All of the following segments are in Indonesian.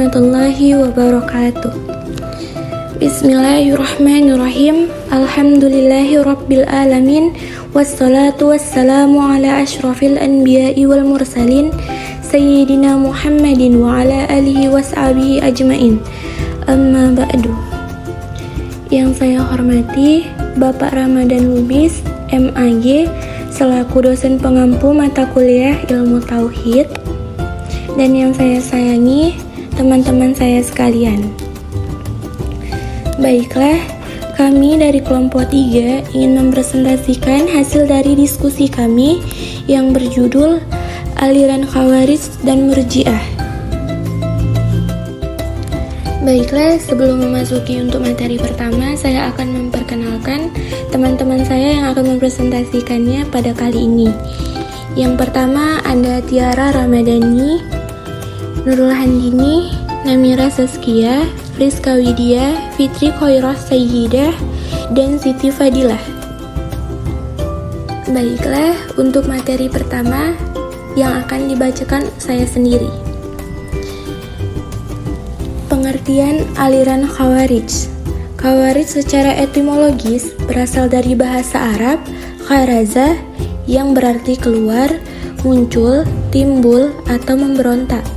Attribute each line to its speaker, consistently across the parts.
Speaker 1: warahmatullahi wabarakatuh. Bismillahirrahmanirrahim. Alhamdulillahi rabbil alamin. Wassalatu wassalamu ala ashrafil anbiya'i wal mursalin Sayyidina Muhammadin wa ala alihi washabihi ajmain. Amma ba'du. Yang saya hormati Bapak Ramadan Lubis, MAG, selaku dosen pengampu mata kuliah Ilmu Tauhid, dan yang saya sayangi teman-teman saya sekalian. Baiklah, kami dari kelompok 3 ingin mempresentasikan hasil dari diskusi kami yang berjudul Aliran Khawarij dan Murji'ah. Baiklah, sebelum memasuki untuk materi pertama, saya akan memperkenalkan teman-teman saya yang akan mempresentasikannya pada kali ini. Yang pertama ada Tiara Ramadhani, Nurul Handini, Namira Saskia, Friska Widya, Fitri Khairah Sayyidah, dan Siti Fadilah. Baiklah, untuk materi pertama yang akan dibacakan saya sendiri. Pengertian aliran Khawarij. Khawarij secara etimologis berasal dari bahasa Arab kharaza yang berarti keluar, muncul, timbul, atau memberontak.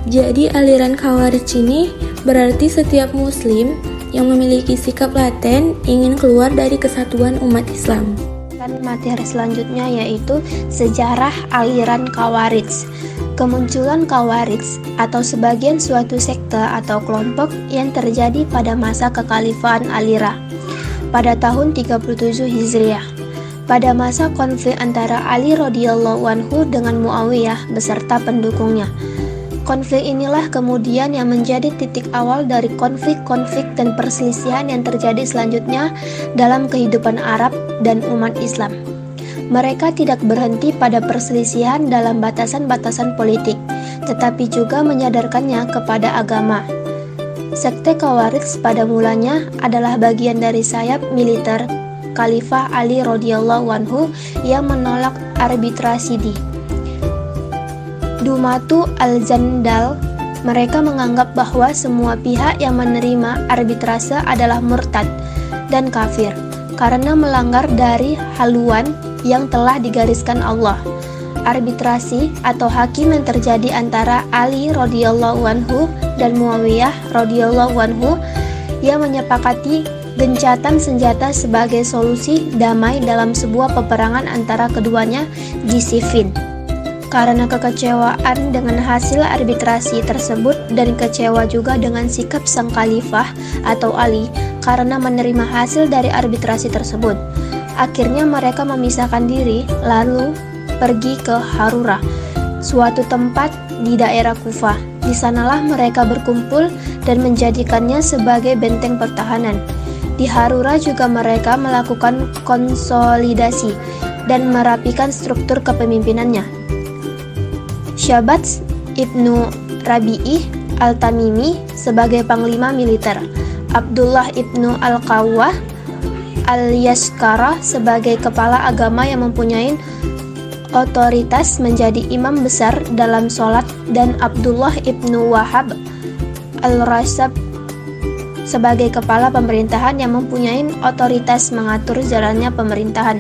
Speaker 1: Jadi aliran Khawarij ini berarti setiap muslim yang memiliki sikap laten ingin keluar dari kesatuan umat Islam.
Speaker 2: Dan materi selanjutnya yaitu sejarah aliran Khawarij. Kemunculan Khawarij atau sebagian suatu sekte atau kelompok yang terjadi pada masa kekhalifahan Ali-Ra pada tahun 37 Hijriah. Pada masa konflik antara Ali radhiyallahu anhu dengan Muawiyah beserta pendukungnya. Konflik inilah kemudian yang menjadi titik awal dari konflik-konflik dan perselisihan yang terjadi selanjutnya dalam kehidupan Arab dan umat Islam. Mereka tidak berhenti pada perselisihan dalam batasan-batasan politik, tetapi juga menyadarkannya kepada agama. Sekte Khawarij pada mulanya adalah bagian dari sayap militer Khalifah Ali radhiyallahu anhu yang menolak arbitrasi di Dumatu al-Jandal. Mereka menganggap bahwa semua pihak yang menerima arbitrase adalah murtad dan kafir karena melanggar dari haluan yang telah digariskan Allah. Arbitrasi atau hakim yang terjadi antara Ali radhiyallahu anhu dan Muawiyah radhiyallahu anhu yang menyepakati gencatan senjata sebagai solusi damai dalam sebuah peperangan antara keduanya di Siffin. Karena kekecewaan dengan hasil arbitrasi tersebut dan kecewa juga dengan sikap sang khalifah atau Ali karena menerima hasil dari arbitrasi tersebut, akhirnya mereka memisahkan diri lalu pergi ke Harura, suatu tempat di daerah Kufah. Di sanalah mereka berkumpul dan menjadikannya sebagai benteng pertahanan. Di Harura juga mereka melakukan konsolidasi dan merapikan struktur kepemimpinannya. Syabats Ibnu Rabi'ih Al-Tamimi sebagai panglima militer, Abdullah Ibnu Al-Qawwah Al-Yashkara sebagai kepala agama yang mempunyai otoritas menjadi imam besar dalam sholat, dan Abdullah Ibnu Wahab Al-Rasab sebagai kepala pemerintahan yang mempunyai otoritas mengatur jalannya pemerintahan.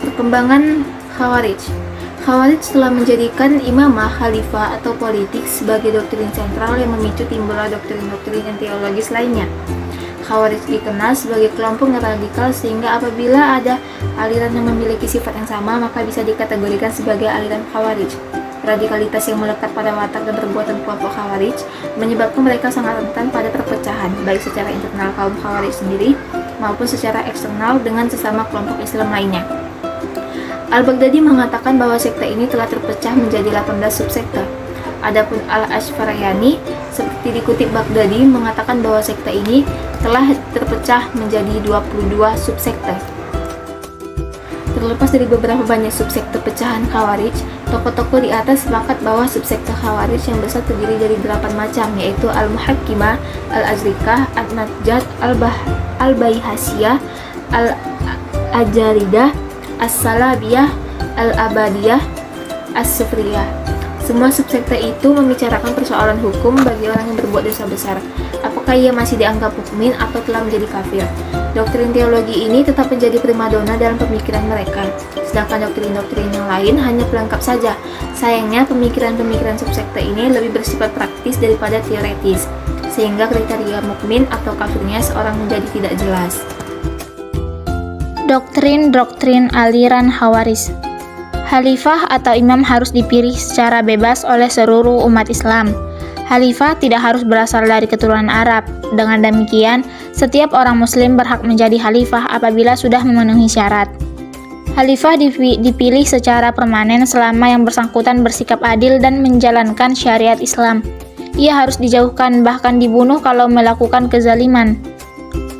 Speaker 3: Perkembangan Khawarij. Khawarij telah menjadikan imamah, khalifah, atau politik sebagai doktrin sentral yang memicu timbulnya doktrin-doktrin yang teologis lainnya. Khawarij dikenal sebagai kelompok yang radikal sehingga apabila ada aliran yang memiliki sifat yang sama maka bisa dikategorikan sebagai aliran Khawarij. Radikalitas yang melekat pada watak dan perbuatan kelompok Khawarij menyebabkan mereka sangat rentan pada perpecahan, baik secara internal kaum Khawarij sendiri maupun secara eksternal dengan sesama kelompok Islam lainnya. Al-Baghdadi mengatakan bahwa sekte ini telah terpecah menjadi 18 subsekte. Adapun Al-Ashfarayani seperti dikutip Baghdadi mengatakan bahwa sekte ini telah terpecah menjadi 22 subsekte. Terlepas dari beberapa banyak subsekte pecahan Khawarij, tokoh-tokoh di atas sepakat bahwa subsekte Khawarij yang besar terdiri dari 8 macam, yaitu Al-Muhakkimah, Al-Azrikah, An-Najjad, Al-Baihasiyah, Al-Ajaridah, As-Salabiyah, Al-Abadiyah, As-Sufriyah. Semua subsekte itu membicarakan persoalan hukum bagi orang yang berbuat dosa besar. Apakah ia masih dianggap mukmin atau telah menjadi kafir? Doktrin teologi ini tetap menjadi primadona dalam pemikiran mereka, sedangkan doktrin-doktrin yang lain hanya pelengkap saja. Sayangnya, pemikiran-pemikiran subsekte ini lebih bersifat praktis daripada teoretis, sehingga kriteria mukmin atau kafirnya seorang menjadi tidak jelas.
Speaker 4: Doktrin-doktrin aliran Khawarij. Khalifah atau imam harus dipilih secara bebas oleh seluruh umat Islam. Khalifah tidak harus berasal dari keturunan Arab. Dengan demikian, setiap orang muslim berhak menjadi khalifah apabila sudah memenuhi syarat. Khalifah dipilih secara permanen selama yang bersangkutan bersikap adil dan menjalankan syariat Islam. Ia harus dijauhkan, bahkan dibunuh kalau melakukan kezaliman.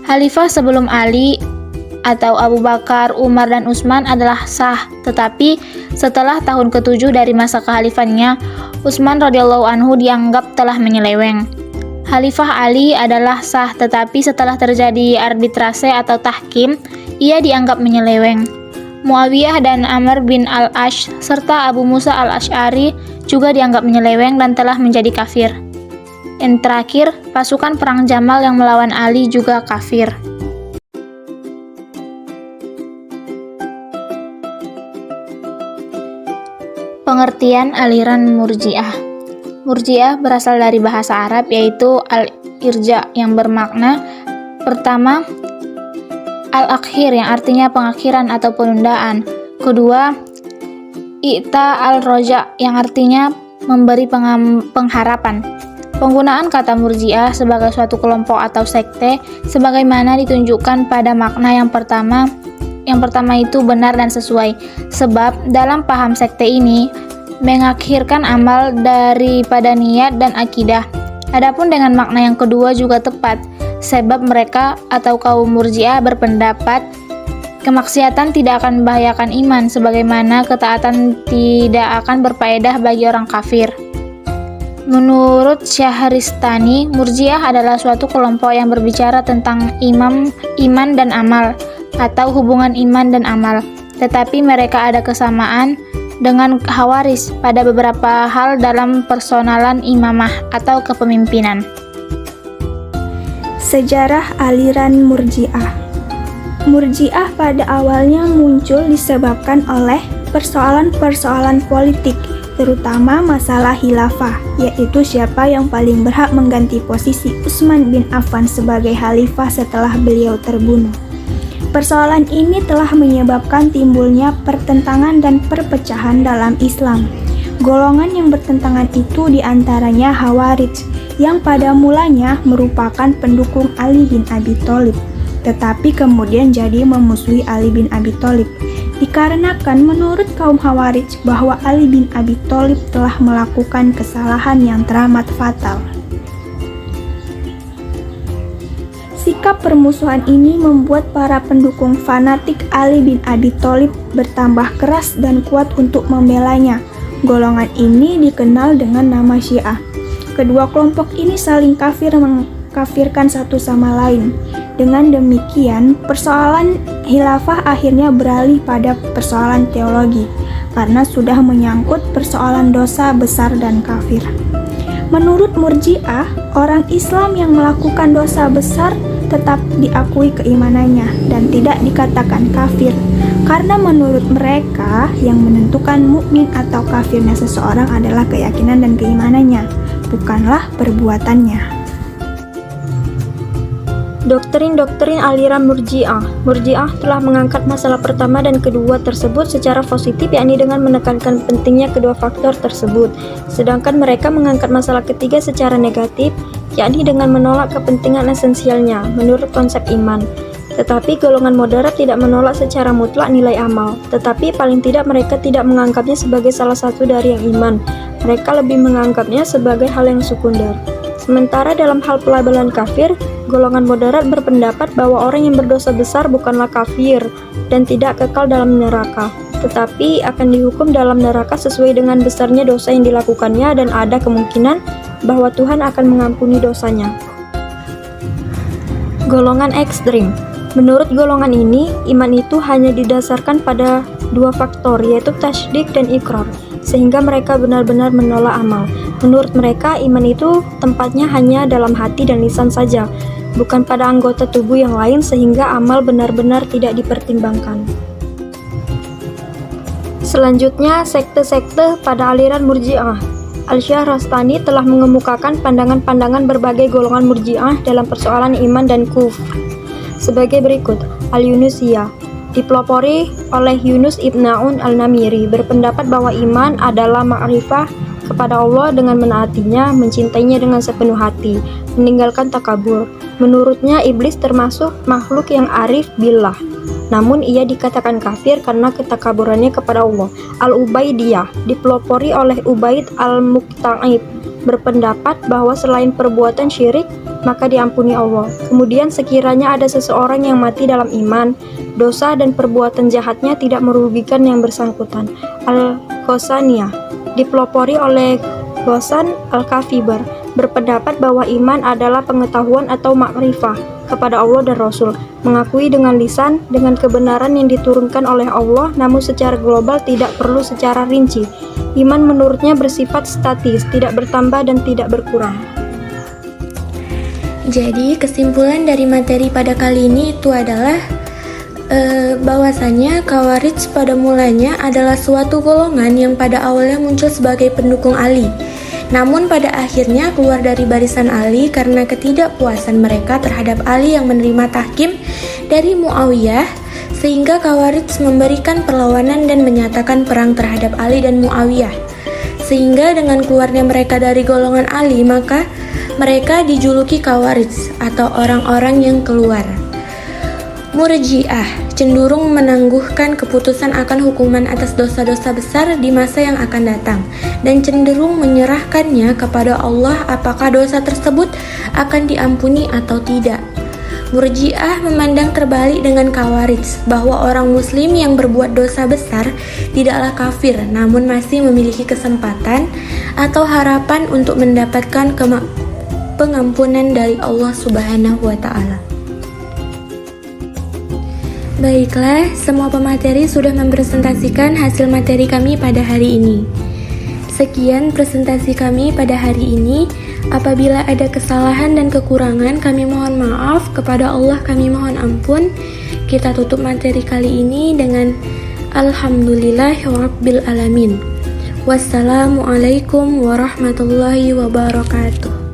Speaker 4: Khalifah sebelum Ali atau Abu Bakar, Umar, dan Utsman adalah sah, tetapi setelah tahun ke-7 dari masa kekhalifannya, Utsman radhiyallahu anhu dianggap telah menyeleweng. Khalifah Ali adalah sah, tetapi setelah terjadi arbitrase atau tahkim, ia dianggap menyeleweng. Muawiyah dan Amr bin al-Ash serta Abu Musa al-Asy'ari juga dianggap menyeleweng dan telah menjadi kafir. Yang terakhir, pasukan perang Jamal yang melawan Ali juga kafir. Pengertian aliran Murji'ah. Murji'ah berasal dari bahasa Arab yaitu al-irja yang bermakna pertama al-akhir yang artinya pengakhiran atau penundaan. Kedua, i'ta al-roja yang artinya memberi pengharapan. Penggunaan kata Murji'ah sebagai suatu kelompok atau sekte sebagaimana ditunjukkan pada makna yang pertama itu benar dan sesuai, sebab dalam paham sekte ini mengakhirkan amal daripada niat dan akidah. Adapun dengan makna yang kedua juga tepat, sebab mereka atau kaum Murji'ah berpendapat kemaksiatan tidak akan membahayakan iman, sebagaimana ketaatan tidak akan berfaedah bagi orang kafir. Menurut Syahristani, Murji'ah adalah suatu kelompok yang berbicara tentang iman dan amal, atau hubungan iman dan amal, tetapi mereka ada kesamaan dengan Khawarij pada beberapa hal dalam personalan imamah atau kepemimpinan.
Speaker 5: Sejarah aliran Murji'ah. Murji'ah pada awalnya muncul disebabkan oleh persoalan-persoalan politik, terutama masalah khilafah, yaitu siapa yang paling berhak mengganti posisi Utsman bin Affan sebagai khalifah setelah beliau terbunuh. Persoalan ini telah menyebabkan timbulnya pertentangan dan perpecahan dalam Islam. Golongan yang bertentangan itu diantaranya Khawarij, yang pada mulanya merupakan pendukung Ali bin Abi Thalib, tetapi kemudian jadi memusuhi Ali bin Abi Thalib, dikarenakan menurut kaum Khawarij bahwa Ali bin Abi Thalib telah melakukan kesalahan yang teramat fatal. Sikap permusuhan ini membuat para pendukung fanatik Ali bin Abi Thalib bertambah keras dan kuat untuk membelanya. Golongan ini dikenal dengan nama Syiah. Kedua kelompok ini saling mengkafirkan satu sama lain. Dengan demikian, persoalan khilafah akhirnya beralih pada persoalan teologi, karena sudah menyangkut persoalan dosa besar dan kafir. Menurut Murji'ah, orang Islam yang melakukan dosa besar tetap diakui keimanannya dan tidak dikatakan kafir, karena menurut mereka yang menentukan mukmin atau kafirnya seseorang adalah keyakinan dan keimanannya, bukanlah perbuatannya.
Speaker 6: Doktrin-doktrin aliran Murji'ah. Murji'ah telah mengangkat masalah pertama dan kedua tersebut secara positif, yakni dengan menekankan pentingnya kedua faktor tersebut. Sedangkan mereka mengangkat masalah ketiga secara negatif, yakni dengan menolak kepentingan esensialnya menurut konsep iman. Tetapi golongan moderat tidak menolak secara mutlak nilai amal, tetapi paling tidak mereka tidak menganggapnya sebagai salah satu dari yang iman. Mereka lebih menganggapnya sebagai hal yang sekunder. Sementara dalam hal pelabelan kafir, golongan moderat berpendapat bahwa orang yang berdosa besar bukanlah kafir dan tidak kekal dalam neraka, tetapi akan dihukum dalam neraka sesuai dengan besarnya dosa yang dilakukannya dan ada kemungkinan bahwa Tuhan akan mengampuni dosanya. Golongan ekstrim. Menurut golongan ini, iman itu hanya didasarkan pada dua faktor, yaitu tasdik dan ikrar. sehingga mereka benar-benar menolak amal. Menurut mereka, iman itu tempatnya hanya dalam hati dan lisan saja, bukan pada anggota tubuh yang lain, sehingga amal benar-benar tidak dipertimbangkan. Selanjutnya, sekte-sekte pada aliran Murji'ah. Al-Syahrastani telah mengemukakan pandangan-pandangan berbagai golongan Murji'ah dalam persoalan iman dan kufur sebagai berikut. Al-Yunusiyah dipelopori oleh Yunus ibn Aun al-Namiri berpendapat bahwa iman adalah ma'rifah kepada Allah dengan menaatinya, mencintainya dengan sepenuh hati, meninggalkan takabur. Menurutnya, iblis termasuk makhluk yang arif billah, namun ia dikatakan kafir karena ketakaburannya kepada Allah. Al-Ubaidiyah dipelopori oleh Ubaid al-Muqta'ib berpendapat bahwa selain perbuatan syirik maka diampuni Allah. Kemudian sekiranya ada seseorang yang mati dalam iman, dosa dan perbuatan jahatnya tidak merugikan yang bersangkutan. Al-Ghosaniyah dipelopori oleh Ghossan al-Kafibar berpendapat bahwa iman adalah pengetahuan atau makrifah kepada Allah dan Rasul, mengakui dengan lisan dengan kebenaran yang diturunkan oleh Allah, namun secara global tidak perlu secara rinci. Iman menurutnya bersifat statis, tidak bertambah dan tidak berkurang.
Speaker 1: Jadi kesimpulan dari materi pada kali ini itu adalah bahwasanya Khawarij pada mulanya adalah suatu golongan yang pada awalnya muncul sebagai pendukung Ali, namun pada akhirnya keluar dari barisan Ali karena ketidakpuasan mereka terhadap Ali yang menerima tahkim dari Muawiyah, sehingga Khawarij memberikan perlawanan dan menyatakan perang terhadap Ali dan Muawiyah. Sehingga dengan keluarnya mereka dari golongan Ali, maka mereka dijuluki Khawarij atau orang-orang yang keluar. Murji'ah cenderung menangguhkan keputusan akan hukuman atas dosa-dosa besar di masa yang akan datang dan cenderung menyerahkannya kepada Allah apakah dosa tersebut akan diampuni atau tidak. Murji'ah memandang terbalik dengan Khawarij bahwa orang muslim yang berbuat dosa besar tidaklah kafir, namun masih memiliki kesempatan atau harapan untuk mendapatkan pengampunan dari Allah Subhanahu wa Ta'ala. Baiklah, semua pemateri sudah mempresentasikan hasil materi kami pada hari ini. Sekian presentasi kami pada hari ini. Apabila ada kesalahan dan kekurangan, kami mohon maaf. Kepada Allah kami mohon ampun. Kita tutup materi kali ini dengan Alhamdulillahirabbil alamin. Wassalamualaikum warahmatullahi wabarakatuh.